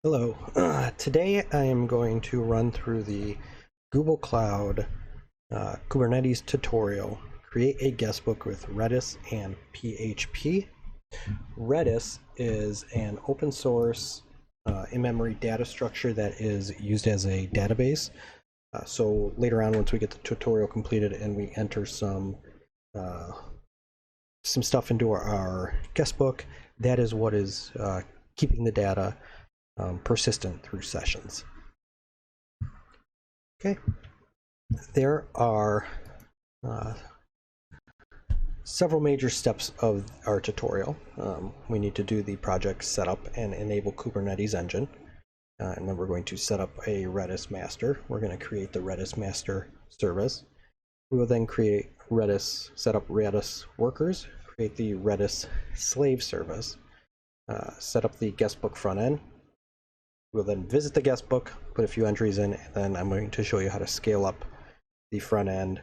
Hello. Today I am going to run through the Google Cloud Kubernetes tutorial, create a guestbook with Redis and PHP. Redis is an open source in-memory data structure that is used as a database. So later on, once we get the tutorial completed and we enter some stuff into our guestbook, that is what is keeping the data persistent through sessions. Okay, there are several major steps of our tutorial. We need to do the project setup and enable Kubernetes engine, and then we're going to set up a Redis master. We're going to create the Redis master service. We will then set up Redis workers, create the Redis slave service, set up the guestbook front end. We'll then visit the guestbook, put a few entries in, and then I'm going to show you how to scale up the front end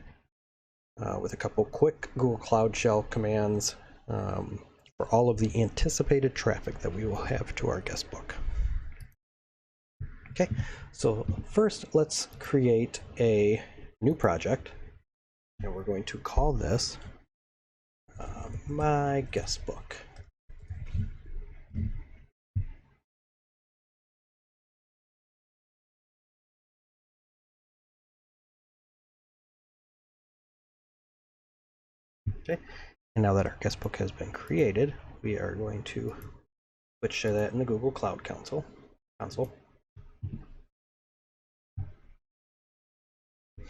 with a couple quick Google Cloud Shell commands for all of the anticipated traffic that we will have to our guestbook. Okay, so first let's create a new project, and we're going to call this my guestbook. Okay, and now that our guestbook has been created, we are going to switch to that in the Google Cloud Console.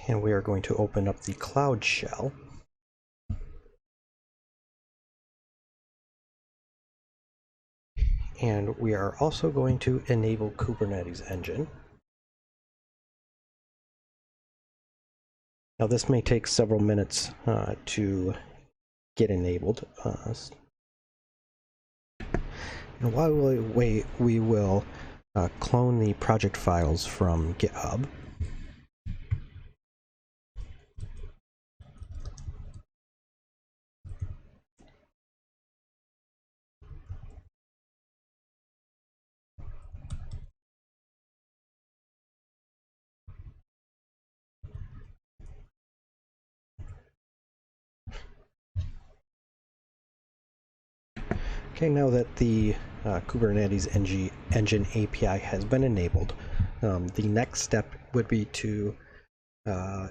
And we are going to open up the Cloud Shell. And we are also going to enable Kubernetes engine. Now this may take several minutes to get enabled. And while we wait, we will clone the project files from GitHub. Okay, now that the Kubernetes engine API has been enabled, the next step would be to,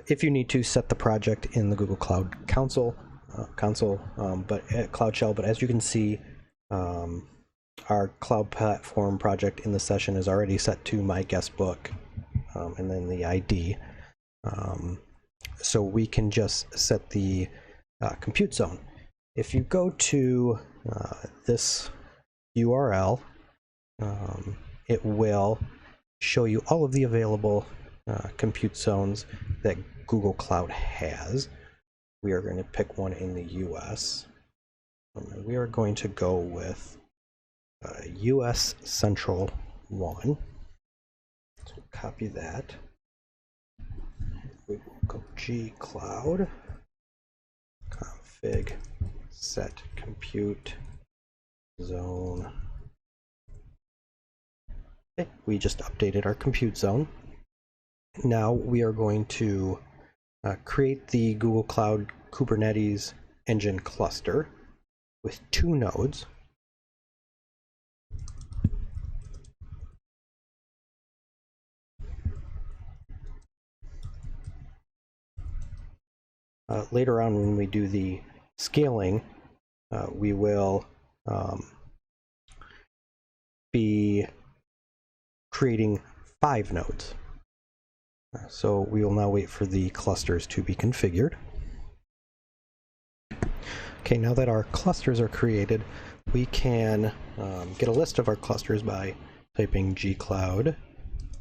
if you need to, set the project in the Google Cloud Console, Cloud Shell. But as you can see, our Cloud Platform project in the session is already set to my guestbook, and then the ID. So we can just set the compute zone. If you go to this URL, it will show you all of the available compute zones that Google Cloud has. We are going to pick one in the US. We are going to go with US Central 1. So copy that. We will go G Cloud, config, set compute zone. Okay, we just updated our compute zone. Now we are going to create the Google Cloud Kubernetes engine cluster with 2 nodes. Later on, when we do the scaling, we will be creating 5 nodes. So we will now wait for the clusters to be configured. Okay, now that our clusters are created, we can get a list of our clusters by typing gcloud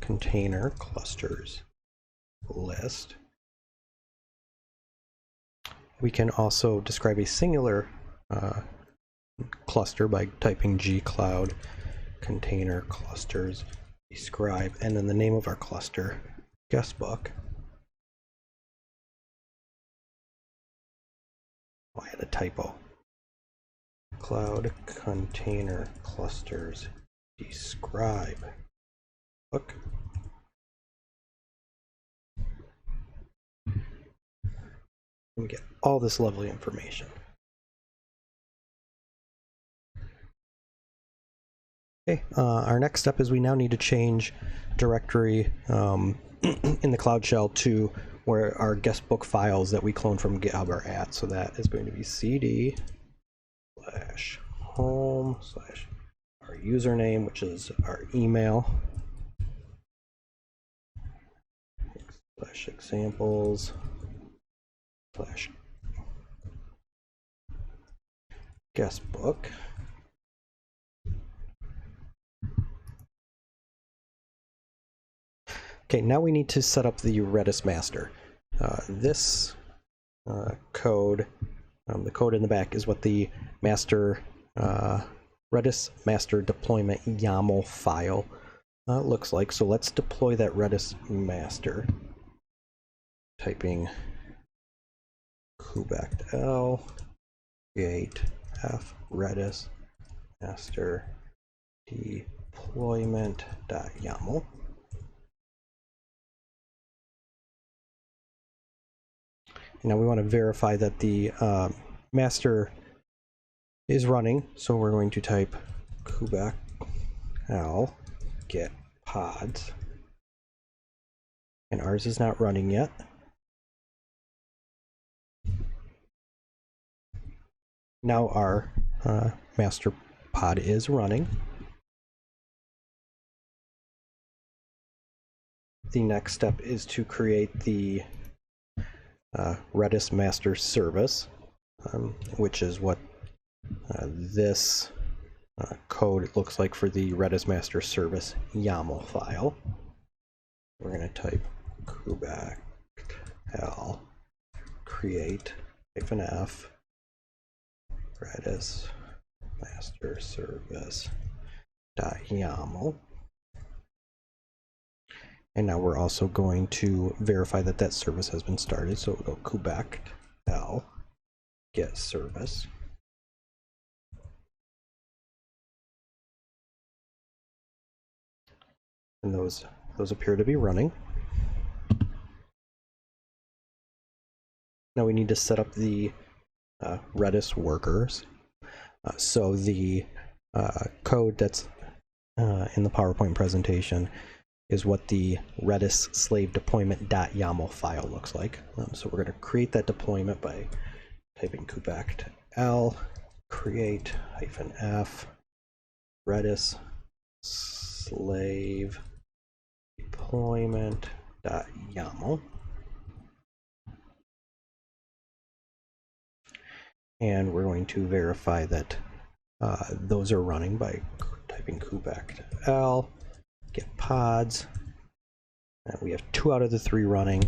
container clusters list. We can also describe a singular cluster by typing gcloud container clusters describe, and then the name of our cluster, guestbook. Oh, I had a typo. Cloud container clusters describe. book. We get all this lovely information. Okay, our next step is we now need to change directory in the Cloud Shell to where our guest book files that we cloned from GitHub are at. So that is going to be cd/home/ our username, which is our email, /examples/ guest book. Okay, now we need to set up the Redis master. This code, the code in the back, is what the master Redis master deployment YAML file looks like. So let's deploy that Redis master. Typing hw8 create f redis master deployment.yaml. Now we want to verify that the master is running, so we're going to type hw8 get pods, and ours is not running yet. Now our master pod is running. The next step is to create the Redis master service, which is what this code looks like for the Redis master service YAML file. We're going to type hw8 create -f Redis master service .yaml. And now we're also going to verify that that service has been started. So we'll go hw8 get service. And those appear to be running. Now we need to set up the Redis workers. So the code that's in the PowerPoint presentation is what the Redis slave deployment.yaml file looks like. So we're going to create that deployment by typing hw8 create -f Redis slave deployment.yaml. And we're going to verify that those are running by typing hw8 get pods. And we have 2 out of the 3 running.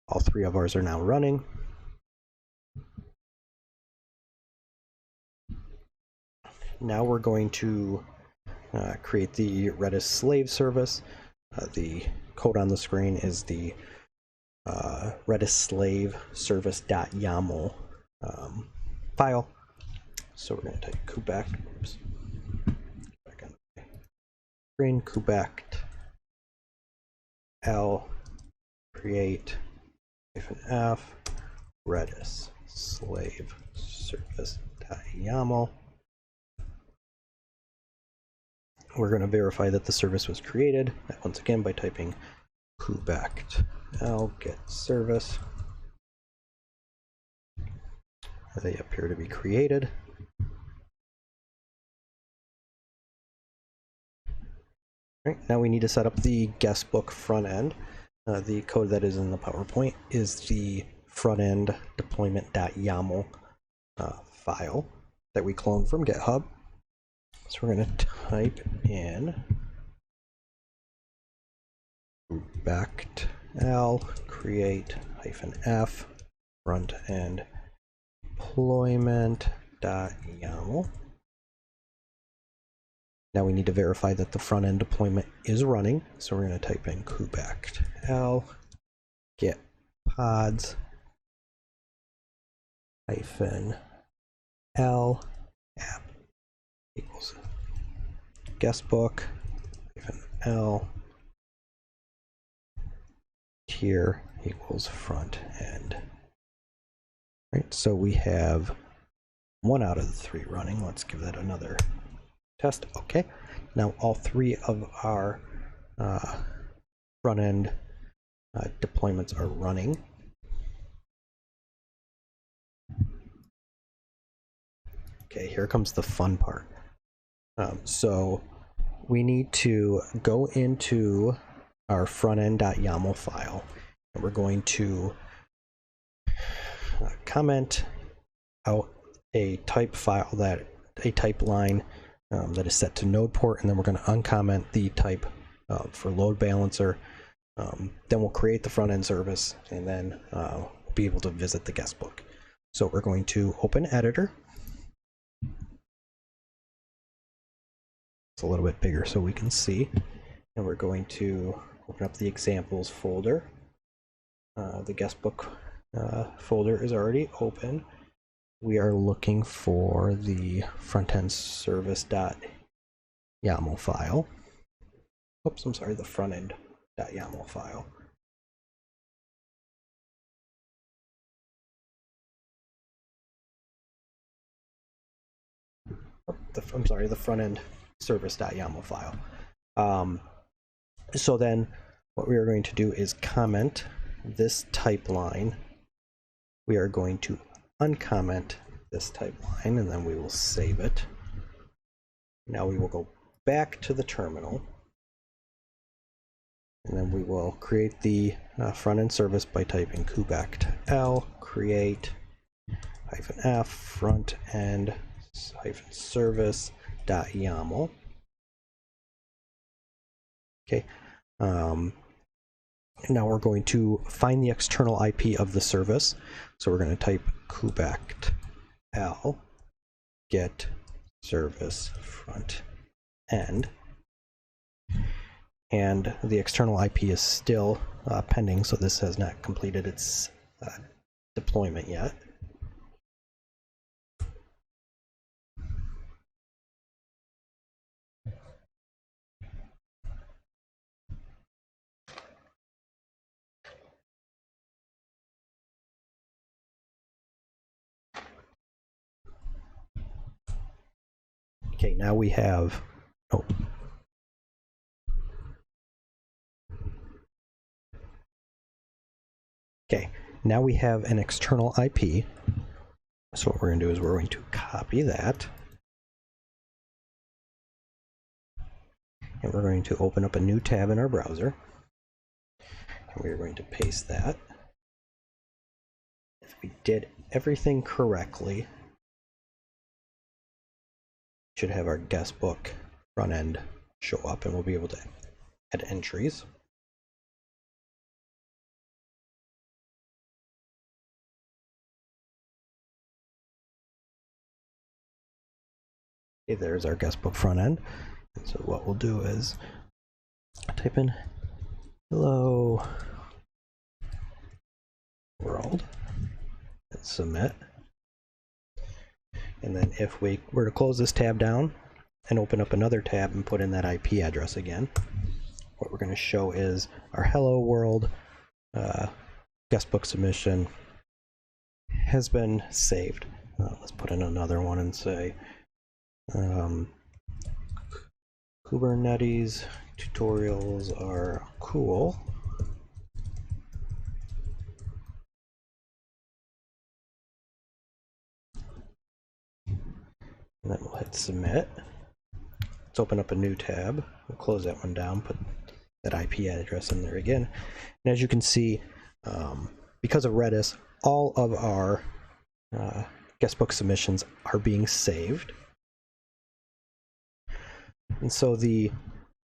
All 3 of ours are now running. Now we're going to create the Redis slave service. The code on the screen is the Redis slave service.yaml file. So we're going to type hw8 hw8 create -f Redis slave service.yaml. We're going to verify that the service was created, once again by typing hw8 get service. They appear to be created. All right, now we need to set up the guest book front end. The code that is in the PowerPoint is the front end deployment.yaml file that we cloned from GitHub. So we're going to type in hw8 create -f front end deployment.yaml. Now we need to verify that the front end deployment is running. So we're going to type in hw8 get pods -l app equals guest book -L tier equals front end. Right, so we have 1 out of the 3 running. Let's give that another test. Okay, now all 3 of our front end deployments are running. Okay, here comes the fun part. So we need to go into our frontend.yaml file, and we're going to comment out a type file a type line that is set to node port, and then we're going to uncomment the type for load balancer. Then we'll create the front end service, and then we'll be able to visit the guestbook. So we're going to open editor. It's a little bit bigger so we can see, and we're going to open up the examples folder. The guestbook folder is already open. We are looking for the frontend service.yaml file. Oops, I'm sorry, the frontend.yaml file. I'm sorry, the frontend service.yaml file. So then what we are going to do is comment this type line. We are going to uncomment this type line, and then we will save it. Now we will go back to the terminal, and then we will create the front end service by typing hw8 create -f front end -service.yaml. Okay. Now we're going to find the external IP of the service. So we're going to type hw8 get service front end. And the external IP is still pending, so this has not completed its deployment yet. Okay, now we have, okay, now we have an external IP. So what we're going to do is we're going to copy that. And we're going to open up a new tab in our browser. And we're going to paste that. If we did everything correctly, should have our guestbook front end show up, and we'll be able to add entries. Okay, there's our guestbook front end. And so what we'll do is type in hello world and submit. And then if we were to close this tab down and open up another tab and put in that IP address again, what we're going to show is our hello world guestbook submission has been saved. Let's put in another one and say Kubernetes tutorials are cool. And then we'll hit submit. Let's open up a new tab. We'll close that one down, put that IP address in there again. And as you can see, because of Redis, all of our guestbook submissions are being saved. And so the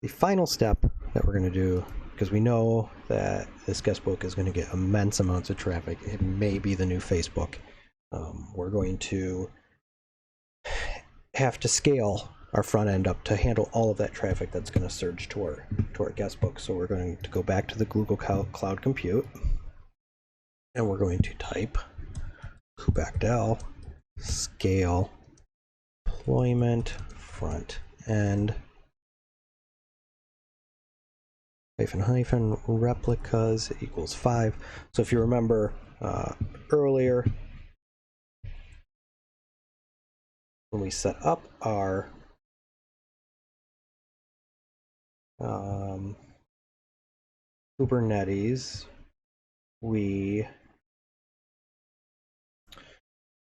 final step that we're going to do, because we know that this guestbook is going to get immense amounts of traffic, it may be the new Facebook, we're going to have to scale our front end up to handle all of that traffic that's going to surge to our guestbook. So we're going to go back to the Google Cloud Compute, and we're going to type hw8 scale deployment front end hyphen replicas equals 5. So if you remember earlier, when we set up our Kubernetes, we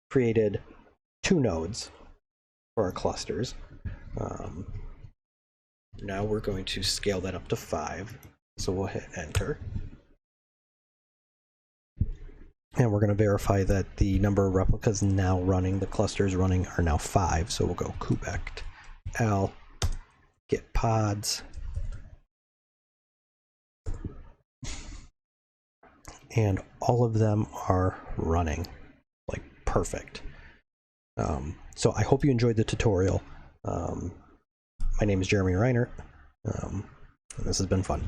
created 2 nodes for our clusters. Now we're going to scale that up to 5. So we'll hit enter. And we're going to verify that the number of replicas now running, the clusters running, are now 5. So we'll go kubect l get pods. And all of them are running like perfect. So I hope you enjoyed the tutorial. My name is Jeremy Reinert, and this has been fun.